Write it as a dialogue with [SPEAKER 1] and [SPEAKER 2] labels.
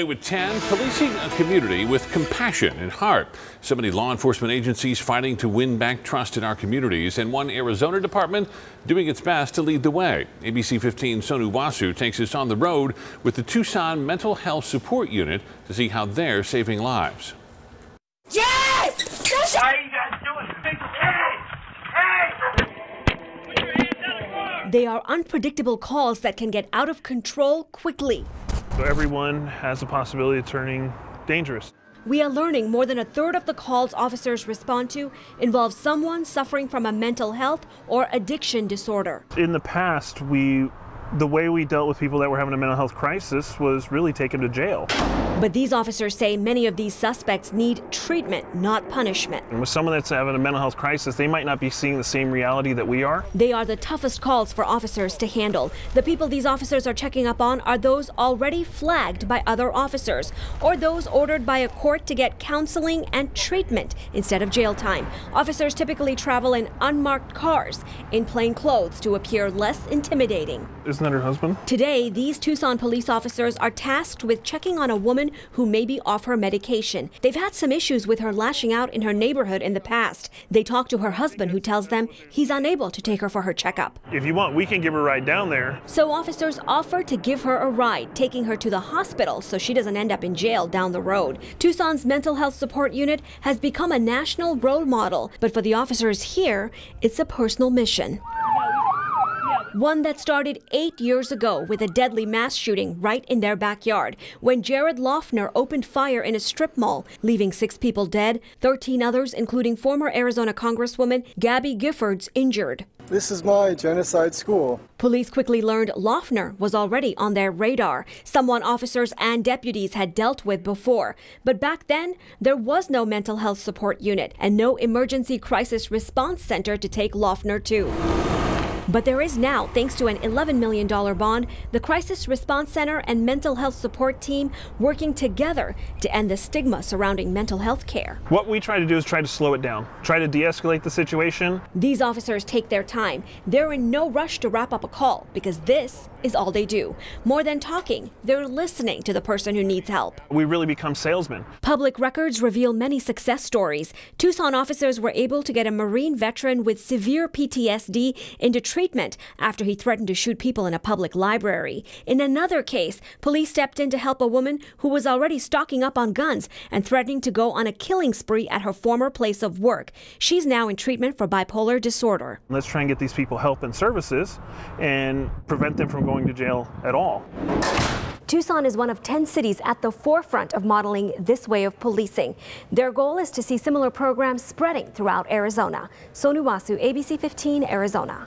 [SPEAKER 1] With 10, policing a community with compassion and heart. So many law enforcement agencies fighting to win back trust in our communities, and one Arizona department doing its best to lead the way. ABC 15's Sonu Wasu takes us on the road with the Tucson Mental Health Support Unit to see how they're saving lives.
[SPEAKER 2] Yes!
[SPEAKER 3] Why are you guys doing this? Hey!
[SPEAKER 2] They are unpredictable calls that can get out of control quickly.
[SPEAKER 4] So everyone has the possibility of turning dangerous.
[SPEAKER 2] We are learning more than a third of the calls officers respond to involve someone suffering from a mental health or addiction disorder.
[SPEAKER 4] In the past, the way we dealt with people that were having a mental health crisis was really take them to jail.
[SPEAKER 2] But these officers say many of these suspects need treatment, not punishment.
[SPEAKER 4] And with someone that's having a mental health crisis, they might not be seeing the same reality that we are.
[SPEAKER 2] They are the toughest calls for officers to handle. The people these officers are checking up on are those already flagged by other officers, or those ordered by a court to get counseling and treatment instead of jail time. Officers typically travel in unmarked cars, in plain clothes to appear less intimidating.
[SPEAKER 4] Isn't that her husband?
[SPEAKER 2] Today, these Tucson police officers are tasked with checking on a woman who may be off her medication. They've had some issues with her lashing out in her neighborhood in the past. They talk to her husband, who tells them he's unable to take her for her checkup.
[SPEAKER 4] If you want, we can give her a ride down there.
[SPEAKER 2] So officers offer to give her a ride, taking her to the hospital so she doesn't end up in jail down the road. Tucson's Mental Health Support Unit has become a national role model, but for the officers here, it's a personal mission. One that started 8 years ago with a deadly mass shooting right in their backyard when Jared Loughner opened fire in a strip mall, leaving 6 people dead, 13 others, including former Arizona Congresswoman Gabby Giffords, injured.
[SPEAKER 5] This is my genocide school.
[SPEAKER 2] Police quickly learned Loughner was already on their radar, someone officers and deputies had dealt with before. But back then, there was no mental health support unit and no emergency crisis response center to take Loughner to. But there is now, thanks to an $11 million bond, the Crisis Response Center and Mental Health Support Team working together to end the stigma surrounding mental health care.
[SPEAKER 4] What we try to do is try to slow it down, try to de-escalate the situation.
[SPEAKER 2] These officers take their time. They're in no rush to wrap up a call because this is all they do. More than talking, they're listening to the person who needs help.
[SPEAKER 4] We really become salesmen.
[SPEAKER 2] Public records reveal many success stories. Tucson officers were able to get a Marine veteran with severe PTSD into treatment after he threatened to shoot people in a public library. In another case, police stepped in to help a woman who was already stocking up on guns and threatening to go on a killing spree at her former place of work. She's now in treatment for bipolar disorder.
[SPEAKER 4] Let's try and get these people help and services and prevent them from going to jail at all.
[SPEAKER 2] Tucson is one of 10 cities at the forefront of modeling this way of policing. Their goal is to see similar programs spreading throughout Arizona. Sonu Wasu, ABC 15, Arizona.